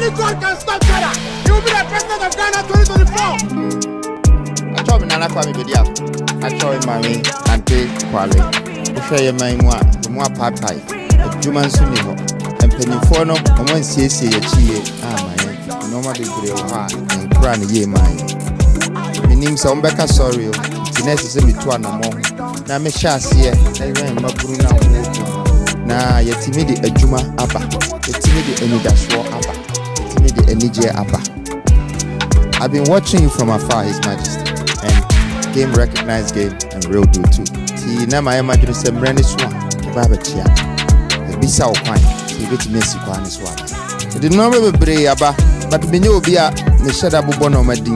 Only God can stop Ghana. He will be the president of Ghana 2024. I told me Nana Kwame Bediako. I told mommy Auntie Kwale. If I am my more part-time, if you man soon and penny for no, and one says a cheer, my normally grew hard and crying a year mine. My name's Ombeka Sorry, it's necessary to an among. Now, me shall see it, I ran my Bruna. Now, yet timid a Juma Abba, yet timid any Dashwa Abba, yet timid any J Abba. I've been watching you from afar, His Majesty, and game recognized game and real do too. See, now my imagine some brand is one, the Babachia, the Bissau Quine, see which Messi Quan is one. The normal Bray Abba, but we know be a Nishada Bono Madi,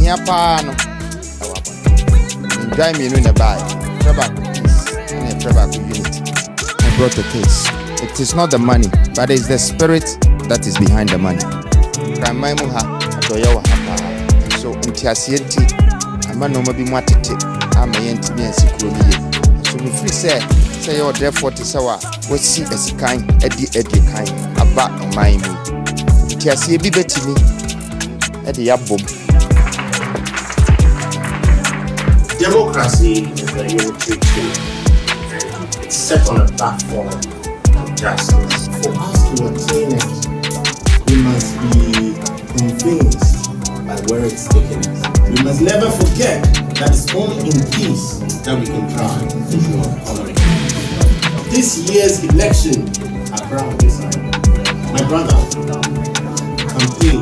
near Pano. Enjoy me in the bag, Tobacco Peace, and Tobacco Unity. I brought a case. It is not the money, but it is the spirit that is behind the money. So Intiasienti, a man no be matete, I'm a yentimi and security. So me free say you're there 40 sawa, what see as a kind, Eddie kind, about my me. Intiasie be betting me, Eddie Abom. Democracy is a unitary tool. It's set on a platform of justice. For us to attain it, we must be convinced by where it's taking us. We must never forget that it's only in peace that we can try to show honoring. This year's election, I'm proud of this. My brother, campaign,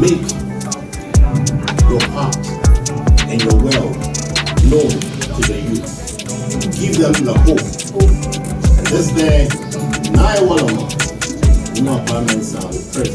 make your heart and your will known to the youth. Give them the hope. And this day, 9-1-1, Ga Manste will pray.